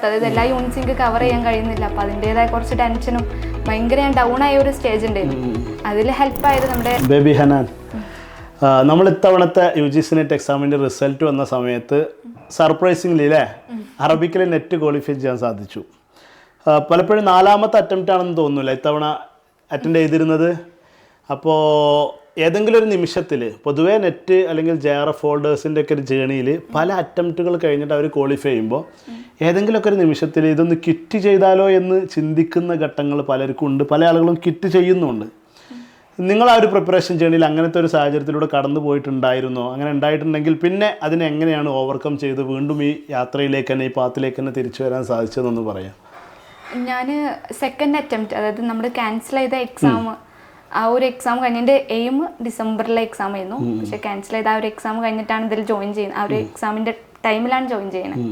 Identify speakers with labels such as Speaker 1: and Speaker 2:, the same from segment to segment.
Speaker 1: അതായത് എല്ലാ യൂണിറ്റ്സും കവർ ചെയ്യാൻ കഴിയുന്നില്ല. അപ്പോൾ അതിൻ്റെതായ കുറച്ച് ടെൻഷനും ഭയങ്കര ഞാൻ ഡൗൺ ആയ ഒരു സ്റ്റേജ് ഉണ്ടായിരുന്നു. അതിൽ ഹെൽപ്പായത് നമ്മുടെ
Speaker 2: ബേബി ഹനാൻ. നമ്മൾ ഇത്തവണത്തെ UGC നെറ്റ് എക്സാമിൻ്റെ റിസൾട്ട് വന്ന സമയത്ത് സർപ്രൈസിംഗ്ലി അല്ലേ അറബിക്കിൽ നെറ്റ് ക്വാളിഫൈ ചെയ്യാൻ സാധിച്ചു. പലപ്പോഴും 4ാമത്തെ അറ്റംപ്റ്റ് ആണെന്ന് തോന്നുന്നില്ല ഇത്തവണ അറ്റൻഡ് ചെയ്തിരുന്നത്. അപ്പോൾ ഏതെങ്കിലും ഒരു നിമിഷത്തിൽ പൊതുവേ നെറ്റ് അല്ലെങ്കിൽ JRF ഹോൾഡേഴ്സിൻ്റെ ഒക്കെ ഒരു ജേണിയിൽ പല അറ്റംപ്റ്റുകൾ കഴിഞ്ഞിട്ട് അവർ ക്വാളിഫൈ ചെയ്യുമ്പോൾ ഏതെങ്കിലുമൊക്കെ ഒരു നിമിഷത്തിൽ ഇതൊന്ന് കിറ്റ് ചെയ്താലോ എന്ന് ചിന്തിക്കുന്ന ഘട്ടങ്ങൾ പലർക്കും ഉണ്ട്. പല ആളുകളും കിറ്റ് ചെയ്യുന്നുണ്ട്. നിങ്ങൾ ആ ഒരു പ്രിപ്പറേഷൻ ജേണിയിൽ അങ്ങനത്തെ ഒരു സാഹചര്യത്തിലൂടെ കടന്നു പോയിട്ടുണ്ടായിരുന്നോ? അങ്ങനെ ഉണ്ടായിട്ടുണ്ടെങ്കിൽ പിന്നെ അതിനെ എങ്ങനെയാണ് ഓവർകം ചെയ്ത് വീണ്ടും ഈ യാത്രയിലേക്ക് തന്നെ ഈ പാത്തിലേക്ക് തന്നെ തിരിച്ചു വരാൻ സാധിച്ചതെന്നൊന്ന് പറയാം.
Speaker 1: ഞാൻ സെക്കൻഡ് അറ്റംപ്റ്റ്, അതായത് നമ്മൾ ക്യാൻസൽ ചെയ്ത എക്സാം, ആ ഒരു എക്സാം കഴിഞ്ഞതിൻ്റെ എയിം ഡിസംബറിലെ എക്സാം ആയിരുന്നു. പക്ഷെ ക്യാൻസൽ ചെയ്ത ആ ഒരു എക്സാം കഴിഞ്ഞിട്ടാണ് ഇതിൽ ജോയിൻ ചെയ്യുന്നത്. ആ ഒരു എക്സാമിൻ്റെ ടൈമിലാണ് ജോയിൻ ചെയ്യുന്നത്.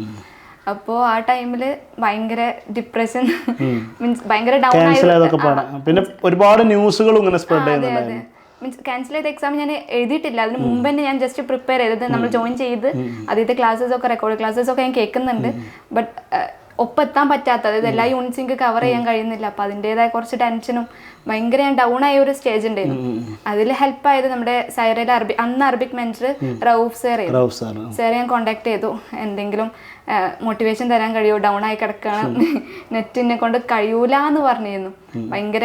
Speaker 1: അപ്പോൾ ആ ടൈമിൽ ഭയങ്കര ഡിപ്രഷൻ, മീൻസ് ഭയങ്കര ഡൗൺ ആയിരുന്നു.
Speaker 2: പിന്നെ ഒരുപാട് ന്യൂസുകളും ഇങ്ങനെ സ്പ്രെഡ് ചെയ്യുന്നുണ്ടായിരുന്നു.
Speaker 1: മീൻസ് ക്യാൻസൽ ചെയ്ത എക്സാം ഞാൻ എഴുതിയിട്ടില്ല. അതിന് മുമ്പ് തന്നെ ഞാൻ ജസ്റ്റ് പ്രിപ്പയർ ചെയ്തത്, നമ്മൾ ജോയിൻ ചെയ്ത് ആദ്യത്തെ ക്ലാസ്സസ് ഒക്കെ റെക്കോർഡ് ക്ലാസ്സസ് ഒക്കെ ഞാൻ കേൾക്കുന്നുണ്ട്. ബട്ട് ഒപ്പെത്താൻ പറ്റാത്ത, അതായത് എല്ലാ യൂണിറ്റ്സും കവർ ചെയ്യാൻ കഴിയുന്നില്ല. അപ്പോൾ അതിൻ്റെതായ കുറച്ച് ടെൻഷനും ഭയങ്കര ഞാൻ ഡൗൺ ആയ ഒരു സ്റ്റേജ് ഉണ്ടായിരുന്നു. അതിൽ ഹെൽപ്പായത് നമ്മുടെ സൈറയിലെ അന്ന് അറബിക് മെൻറ്റർ റൌഫ് സാറെ ഞാൻ കോണ്ടാക്ട് ചെയ്തു. എന്തെങ്കിലും മോട്ടിവേഷൻ തരാൻ കഴിയുമോ, ഡൗൺ ആയി കിടക്കണം, നെറ്റിനെ കൊണ്ട് കഴിയൂല എന്ന് പറഞ്ഞിരുന്നു. ഭയങ്കര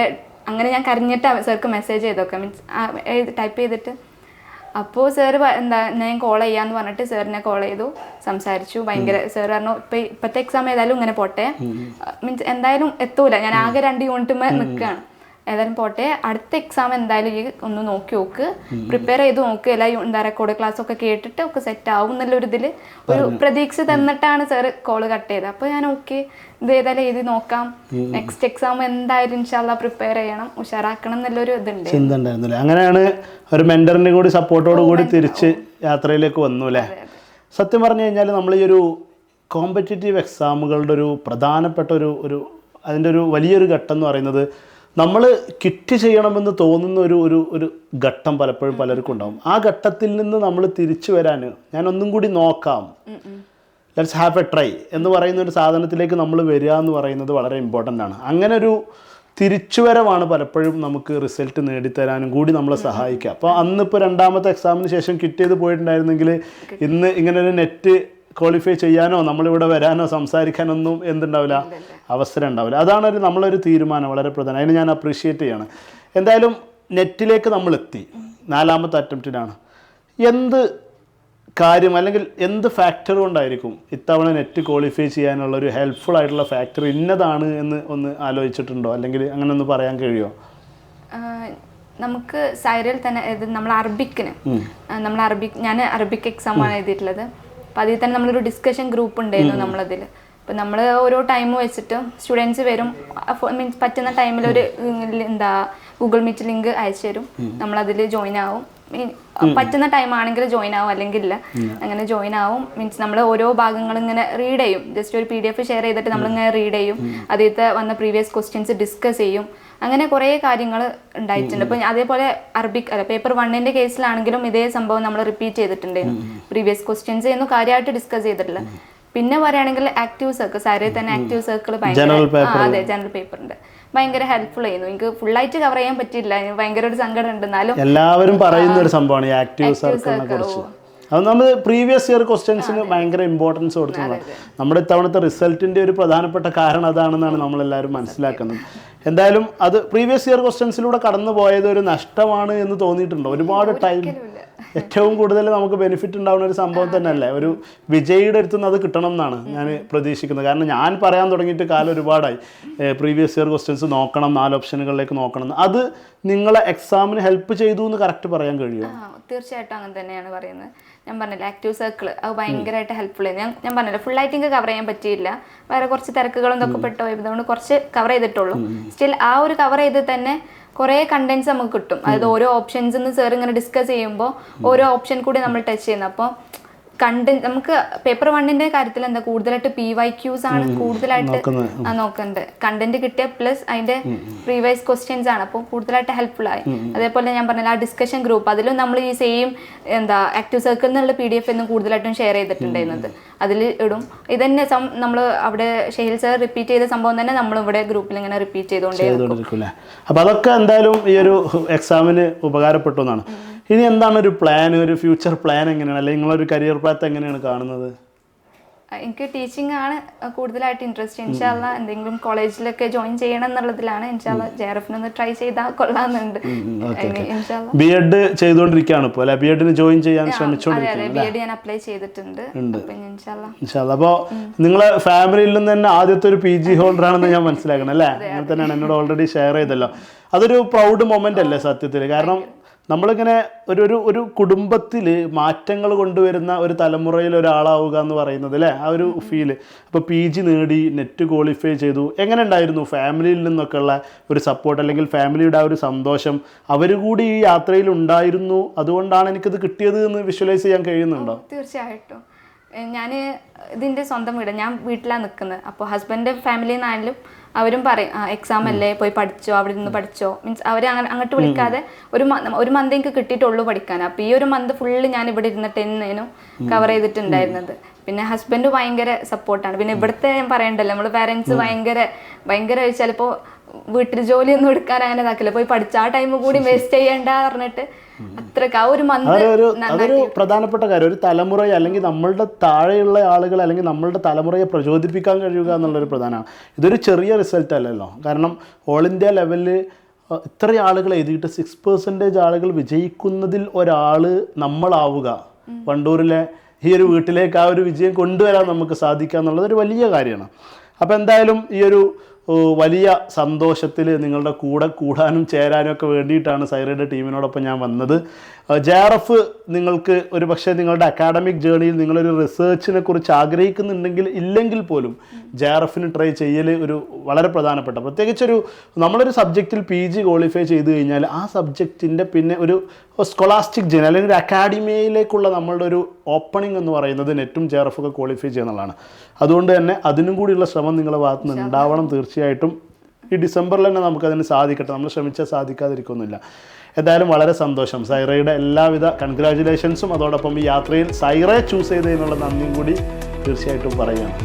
Speaker 1: അങ്ങനെ ഞാൻ കരഞ്ഞിട്ട് സാർക്ക് മെസ്സേജ് ചെയ്തൊക്കെ, മീൻസ് ടൈപ്പ് ചെയ്തിട്ട്. അപ്പോൾ സാറ് ഞാൻ കോൾ ചെയ്യാന്ന് പറഞ്ഞിട്ട് സാറിനെ കോൾ ചെയ്തു, സംസാരിച്ചു. ഭയങ്കര സാർ പറഞ്ഞു ഇപ്പോഴത്തെ എക്സാം ഏതായാലും ഇങ്ങനെ പോട്ടെ, മീൻസ് എന്തായാലും എത്തൂല, ഞാൻ ആകെ 2 യൂണിറ്റുമേ നിൽക്കുകയാണ്, ഏതായാലും പോട്ടെ, അടുത്ത എക്സാം എന്തായാലും ഈ ഒന്ന് നോക്കി നോക്ക്, പ്രിപ്പയർ ചെയ്ത് നോക്ക്, എല്ലാ റെക്കോർഡ് ക്ലാസ് ഒക്കെ കേട്ടിട്ട് ഒക്കെ സെറ്റ് ആവും എന്നുള്ളൊരു ഇതിൽ ഒരു പ്രതീക്ഷ തന്നിട്ടാണ് സാർ കോള് കട്ട് ചെയ്തത്. അപ്പോൾ ഞാൻ ഓക്കെ, ഇത് ഏതായാലും എഴുതി നോക്കാം, നെക്സ്റ്റ് എക്സാം എന്തായാലും ഇൻഷാല്ലാ പ്രിപ്പയർ ചെയ്യണം, ഉഷാറാക്കണം എന്നുള്ളൊരു ഇതുണ്ട്,
Speaker 2: ചിന്ത ഉണ്ടായിരുന്നില്ല. അങ്ങനെയാണ് ഒരു മെന്ററിന്റെ കൂടി സപ്പോർട്ടോട് കൂടി തിരിച്ച് യാത്രയിലേക്ക് വന്നു അല്ലേ? സത്യം പറഞ്ഞു കഴിഞ്ഞാൽ നമ്മൾ ഈ ഒരു കോമ്പറ്റേറ്റീവ് എക്സാമുകളുടെ ഒരു പ്രധാനപ്പെട്ട ഒരു അതിൻ്റെ ഒരു വലിയൊരു ഘട്ടം എന്ന് പറയുന്നത്, നമ്മൾ കിറ്റ് ചെയ്യണമെന്ന് തോന്നുന്ന ഒരു ഘട്ടം പലപ്പോഴും പലർക്കും ഉണ്ടാവും. ആ ഘട്ടത്തിൽ നിന്ന് നമ്മൾ തിരിച്ചു വരാൻ ഞാനൊന്നും കൂടി നോക്കാം, ലെറ്റ്സ് ഹാവ് എ ട്രൈ എന്ന് പറയുന്ന ഒരു സാധനത്തിലേക്ക് നമ്മൾ വരിക എന്ന് പറയുന്നത് വളരെ ഇമ്പോർട്ടൻ്റ് ആണ്. അങ്ങനെ ഒരു തിരിച്ചുവരവാണ് പലപ്പോഴും നമുക്ക് റിസൾട്ട് നേടിത്തരാനും കൂടി നമ്മളെ സഹായിക്കുക. അപ്പോൾ അന്നിപ്പോൾ 2ാമത്തെ എക്സാമിന് ശേഷം കിറ്റ് ചെയ്ത് പോയിട്ടുണ്ടായിരുന്നെങ്കിൽ ഇന്ന് ഇങ്ങനൊരു നെറ്റ് ക്വാളിഫൈ ചെയ്യാനോ നമ്മളിവിടെ വരാനോ സംസാരിക്കാനൊന്നും എന്തുണ്ടാവില്ല, അവസരം ഉണ്ടാവില്ല. അതാണ് നമ്മളൊരു തീരുമാനം വളരെ പ്രധാനം. അതിന് ഞാൻ അപ്രീഷിയേറ്റ് ചെയ്യാണ്. എന്തായാലും നെറ്റിലേക്ക് നമ്മളെത്തി, 4ാമത്തെ അറ്റംപ്റ്റിനാണ്. എന്ത് കാര്യം അല്ലെങ്കിൽ എന്ത് ഫാക്ടർ കൊണ്ടായിരിക്കും ഇത്തവണ നെറ്റ് ക്വാളിഫൈ ചെയ്യാനുള്ള ഒരു ഹെൽപ്ഫുൾ ആയിട്ടുള്ള ഫാക്ടർ ഇന്നതാണ് എന്ന് ഒന്ന് ആലോചിച്ചിട്ടുണ്ടോ? അല്ലെങ്കിൽ അങ്ങനെ ഒന്ന് പറയാൻ കഴിയുമോ?
Speaker 1: നമുക്ക് സൈറയിൽ തന്നെ നമ്മൾ ഞാൻ അറബിക് എക്സാമാണ് എഴുതിയിട്ടുള്ളത്. അപ്പോൾ അതിൽ തന്നെ നമ്മളൊരു ഡിസ്കഷൻ ഗ്രൂപ്പ് ഉണ്ടായിരുന്നു നമ്മളതിൽ. അപ്പോൾ നമ്മൾ ഓരോ ടൈം വെച്ചിട്ട് സ്റ്റുഡൻസ് വരും, മീൻസ് പറ്റുന്ന ടൈമിൽ ഒരു ഗൂഗിൾ മീറ്റ് ലിങ്ക് അയച്ചു തരും, നമ്മളതിൽ ജോയിൻ ആവും. പറ്റുന്ന ടൈം ആണെങ്കിൽ ജോയിൻ ആവും, അല്ലെങ്കിൽ ഇല്ല, അങ്ങനെ ജോയിൻ ആവും. മീൻസ് നമ്മൾ ഓരോ ഭാഗങ്ങൾ ഇങ്ങനെ റീഡ് ചെയ്യും, ജസ്റ്റ് ഒരു PDF ഷെയർ ചെയ്തിട്ട് നമ്മളിങ്ങനെ റീഡ് ചെയ്യും, അതിലത്തെ വന്ന പ്രീവിയസ് ക്വസ്റ്റ്യൻസ് ഡിസ്കസ് ചെയ്യും. അങ്ങനെ കുറേ കാര്യങ്ങൾ ഉണ്ടായിട്ടുണ്ട്. അപ്പോൾ അതേപോലെ പേപ്പർ 1ന്റെ കേസിലാണെങ്കിലും ഇതേ സംഭവം നമ്മൾ റിപ്പീറ്റ് ചെയ്തിട്ടുണ്ടായിരുന്നു. പ്രീവിയസ് ക്വസ്റ്റ്യൻസ് ഒന്നും കാര്യമായിട്ട് ഡിസ്കസ് ചെയ്തിട്ടില്ല. പിന്നെ പറയുകയാണെങ്കിൽ ആക്റ്റീവ് സർക്കിൾ, സാരേ തന്നെ ആക്റ്റീവ് സർക്കിൾ ഭയങ്കര ജനറൽ പേപ്പറിന്റെ ഭയങ്കര ഹെൽപ്ഫുൾ ആയിരുന്നു. എനിക്ക് ഫുള്ളായിട്ട് കവർ ചെയ്യാൻ പറ്റിയില്ല, ഭയങ്കര ഒരു സങ്കടം ഉണ്ട്. എന്നാലും
Speaker 2: എല്ലാവരും പറയുന്ന ഒരു സംഭവമാണ് ഈ ആക്റ്റീവ് സർക്കിളിനെ കുറിച്ച്. അത് നമ്മൾ പ്രീവിയസ് ഇയർ ക്വസ്റ്റ്യൻസിന് ഭയങ്കര ഇമ്പോർട്ടൻസ് കൊടുക്കുന്നത്. നമ്മുടെ ഇത്തവണത്തെ റിസൾട്ടിൻ്റെ ഒരു പ്രധാനപ്പെട്ട കാരണം അതാണെന്നാണ് നമ്മളെല്ലാവരും മനസ്സിലാക്കുന്നത്. എന്തായാലും അത് പ്രീവിയസ് ഇയർ ക്വസ്റ്റ്യൻസിലൂടെ കടന്നു പോയത് ഒരു നഷ്ടമാണ് എന്ന് തോന്നിയിട്ടുണ്ടോ? ഒരുപാട് ടൈം, ഏറ്റവും കൂടുതൽ നമുക്ക് ബെനിഫിറ്റ് ഉണ്ടാവുന്ന ഒരു സംഭവം തന്നെയല്ലേ ഒരു വിജയിയുടെ അടുത്തുനിന്ന് അത് കിട്ടണം എന്നാണ് ഞാൻ പ്രതീക്ഷിക്കുന്നത്. കാരണം ഞാൻ പറയാൻ തുടങ്ങിയിട്ട് കാലം ഒരുപാടായി, പ്രീവിയസ് ഇയർ ക്വസ്റ്റ്യൻസ് നോക്കണം, 4 ഓപ്ഷനുകളിലേക്ക് നോക്കണം എന്ന്. അത് നിങ്ങളെ എക്സാമിന് ഹെൽപ്പ് ചെയ്തു എന്ന് കറക്റ്റ് പറയാൻ കഴിയുമോ?
Speaker 1: തീർച്ചയായിട്ടും അങ്ങനെ തന്നെയാണ് പറയുന്നത്. ഞാൻ പറഞ്ഞില്ല, ആക്റ്റീവ് സർക്കിൾ അത് ഭയങ്കരമായിട്ട് ഹെൽപ്ഫുൾ ആയിരുന്നു. ഞാൻ പറഞ്ഞില്ല, ഫുള്ളായിട്ട് എനിക്ക് കവർ ചെയ്യാൻ പറ്റിയില്ല, വേറെ കുറച്ച് തിരക്കുകളും ഇതൊക്കെ പെട്ടുപോയതുകൊണ്ട് കുറച്ച് കവർ ചെയ്തിട്ടുള്ളൂ. സ്റ്റിൽ ആ ഒരു കവർ ചെയ്ത് തന്നെ കുറേ കണ്ടന്റ്സ് നമുക്ക് കിട്ടും. അതായത് ഓരോ ഓപ്ഷൻസ് സാർ ഇങ്ങനെ ഡിസ്കസ് ചെയ്യുമ്പോൾ ഓരോ ഓപ്ഷൻ കൂടി നമ്മൾ ടച്ച് ചെയ്യുന്നത്. അപ്പോൾ കണ്ടന്റ് നമുക്ക് പേപ്പർ 1ന്റെ കാര്യത്തിൽ എന്താ കൂടുതലായിട്ട് PYQs ആണ് കൂടുതലായിട്ട് നോക്കുന്നത്. കണ്ടന്റ് കിട്ടിയ പ്ലസ് അതിന്റെ പ്രീവൈസ് ക്വസ്റ്റ്യൻസ് ആണ്, അപ്പോൾ കൂടുതലായിട്ട് ഹെൽപ്ഫുൾ ആയി. അതേപോലെ ഞാൻ പറഞ്ഞില്ല, ആ ഡിസ്കഷൻ ഗ്രൂപ്പ്, അതിലും നമ്മൾ ഈ സെയിം ആക്റ്റീവ് സർക്കിൾ എന്നുള്ള PDF എന്നും കൂടുതലായിട്ടും ഷെയർ ചെയ്തിട്ടുണ്ടായിരുന്നത്, അതിൽ ഇടും. ഇതന്നെ നമ്മൾ അവിടെ ഷെഹിൽ സർ റിപ്പീറ്റ് ചെയ്ത സംഭവം തന്നെ നമ്മൾ ഇവിടെ ഗ്രൂപ്പിൽ ഇങ്ങനെ റിപ്പീറ്റ് ചെയ്തുകൊണ്ടേ.
Speaker 2: അപ്പൊ അതൊക്കെ എന്തായാലും ഈ ഒരു എക്സാമിന് ഉപകാരപ്പെട്ടു എന്നാണ്. ഇനി എന്താണ് ഒരു പ്ലാൻ, ഒരു ഫ്യൂച്ചർ പ്ലാൻ എങ്ങനെയാണ്, അല്ലെങ്കിൽ നിങ്ങളൊരു കരിയർ പാത്ത് എങ്ങനെയാണ് കാണുന്നത്?
Speaker 1: എനിക്ക് ടീച്ചിങ് ആണ് കൂടുതലായിട്ട് ഇൻട്രസ്റ്റ്. ഇൻഷാല്ല എന്തെങ്കിലും കോളേജിലൊക്കെ ജോയിൻ ചെയ്യണം എന്നുള്ളതിലാണ്. ഇൻഷാല്ല JRF ട്രൈ ചെയ്താൽ കൊള്ളാമെന്നുണ്ട്.
Speaker 2: B.Ed ചെയ്തുകൊണ്ടിരിക്കുകയാണ് ഇപ്പോൾ അല്ലെ? B.Ed ജോയിൻ ചെയ്യാൻ ശ്രമിച്ചുകൊണ്ടിരിക്കുകയാണ്.
Speaker 1: B.Ed ഞാൻ അപ്ലൈ ചെയ്തിട്ടുണ്ട്.
Speaker 2: അപ്പോൾ നിങ്ങളെ ഫാമിലിയിൽ നിന്ന് തന്നെ ആദ്യത്തെ ഒരു PG ഹോൾഡർ ആണെന്ന് ഞാൻ മനസ്സിലാക്കണം അല്ലേ? അങ്ങനെ തന്നെയാണ് എന്നോട് ഓൾറെഡി ഷെയർ ചെയ്തല്ലോ. അതൊരു പ്രൗഡ് മൊമെന്റ് അല്ലേ സത്യത്തിൽ? കാരണം നമ്മളിങ്ങനെ ഒരു കുടുംബത്തിൽ മാറ്റങ്ങൾ കൊണ്ടുവരുന്ന ഒരു തലമുറയിൽ ഒരാളാവുക എന്ന് പറയുന്നത് അല്ലേ, ആ ഒരു ഫീല്. അപ്പോൾ PG നേടി, നെറ്റ് ക്വാളിഫൈ ചെയ്തു, എങ്ങനെ ഉണ്ടായിരുന്നു ഫാമിലിയിൽ നിന്നൊക്കെ ഉള്ള ഒരു സപ്പോർട്ട്, അല്ലെങ്കിൽ ഫാമിലിയുടെ ആ ഒരു സന്തോഷം അവർ കൂടി ഈ യാത്രയിൽ ഉണ്ടായിരുന്നു, അതുകൊണ്ടാണ് എനിക്കിത് കിട്ടിയത് എന്ന് വിഷ്വലൈസ് ചെയ്യാൻ കഴിയുന്നുണ്ടോ?
Speaker 1: തീർച്ചയായിട്ടും. ഞാൻ ഇതിൻ്റെ സ്വന്തം വീട്, ഞാൻ വീട്ടിലാണ് നിൽക്കുന്നത്. അപ്പോൾ ഹസ്ബൻഡ് ഫാമിലിയിൽ നിന്നായാലും അവരും പറയും എക്സാം അല്ലേ, പോയി പഠിച്ചോ, അവിടെ നിന്ന് പഠിച്ചോ. മീൻസ് അവർ അങ്ങോട്ട് വിളിക്കാതെ ഒരു മന്ത് എനിക്ക് കിട്ടിയിട്ടുള്ളൂ പഠിക്കാൻ. അപ്പോൾ ഈ ഒരു മന്ത് ഫുള്ള് ഞാൻ ഇവിടെ ഇരുന്നിട്ട് എന്നേനും കവർ ചെയ്തിട്ടുണ്ടായിരുന്നത്. പിന്നെ ഹസ്ബൻഡ് ഭയങ്കര സപ്പോർട്ടാണ്. പിന്നെ ഇവിടുത്തെ ഞാൻ പറയണ്ടല്ലോ, നമ്മൾ പാരൻസ് ഭയങ്കര ചിലപ്പോൾ വീട്ടിൽ ജോലിയൊന്നും എടുക്കാൻ അങ്ങനെ ഇതാക്കില്ല, പോയി പഠിച്ച ആ ടൈം കൂടി വേസ്റ്റ് ചെയ്യണ്ട പറഞ്ഞിട്ട് അത്രക്ക് ആ ഒരു മന്ത്.
Speaker 2: അതൊരു പ്രധാനപ്പെട്ട കാര്യം. ഒരു തലമുറയെ അല്ലെങ്കിൽ നമ്മളുടെ താഴെയുള്ള ആളുകൾ അല്ലെങ്കിൽ നമ്മളുടെ തലമുറയെ പ്രചോദിപ്പിക്കാൻ കഴിയുക എന്നുള്ളൊരു പ്രധാനമാണ്. ഇതൊരു ചെറിയ റിസൾട്ട് അല്ലല്ലോ. കാരണം ഓൾ ഇന്ത്യ ലെവലിൽ ഇത്ര ആളുകൾ എഴുതിയിട്ട് 6% ആളുകൾ വിജയിക്കുന്നതിൽ ഒരാൾ നമ്മളാവുക, വണ്ടൂരിലെ ഈ ഒരു വീട്ടിലേക്ക് ആ ഒരു വിജയം കൊണ്ടുവരാൻ നമുക്ക് സാധിക്കുക എന്നുള്ളത് ഒരു വലിയ കാര്യമാണ്. അപ്പോൾ എന്തായാലും ഈ ഒരു വലിയ സന്തോഷത്തിൽ നിങ്ങളുടെ കൂടെ കൂടാനും ചേരാനും ഒക്കെ വേണ്ടിയിട്ടാണ് സൈറയുടെ ടീമിനോടൊപ്പം ഞാൻ വന്നത്. JRF നിങ്ങൾക്ക് ഒരു പക്ഷേ നിങ്ങളുടെ അക്കാഡമിക് ജേർണിയിൽ നിങ്ങളൊരു റിസർച്ചിനെ കുറിച്ച് ആഗ്രഹിക്കുന്നുണ്ടെങ്കിൽ ഇല്ലെങ്കിൽ പോലും JRFന് ട്രൈ ചെയ്യൽ ഒരു വളരെ പ്രധാനപ്പെട്ട, പ്രത്യേകിച്ചൊരു നമ്മളൊരു സബ്ജക്റ്റിൽ PG ക്വാളിഫൈ ചെയ്ത് കഴിഞ്ഞാൽ ആ സബ്ജക്റ്റിൻ്റെ പിന്നെ ഒരു സ്കോളാസ്റ്റിക് ജേർണി അല്ലെങ്കിൽ ഒരു അക്കാഡമിയയിലേക്കുള്ള നമ്മളുടെ ഒരു ഓപ്പണിംഗ് എന്ന് പറയുന്നത് നെറ്റും JRF ഒക്കെ ക്വാളിഫൈ ചെയ്യുന്നതാണ്. അതുകൊണ്ട് തന്നെ അതിനും കൂടിയുള്ള ശ്രമം നിങ്ങളുടെ ഭാഗത്ത് നിന്ന് ഉണ്ടാവണം. തീർച്ചയായിട്ടും ഈ ഡിസംബറിൽ തന്നെ നമുക്കതിന് സാധിക്കട്ടെ. നമ്മൾ ശ്രമിച്ചാൽ സാധിക്കാതിരിക്കുന്നില്ല. എന്തായാലും വളരെ സന്തോഷം. സൈറയുടെ എല്ലാവിധ കൺഗ്രാജുലേഷൻസും അതോടൊപ്പം ഈ യാത്രയിൽ സൈറയെ ചൂസ് ചെയ്തതിനുള്ള നന്ദിയും കൂടി തീർച്ചയായിട്ടും പറയുകയാണ്.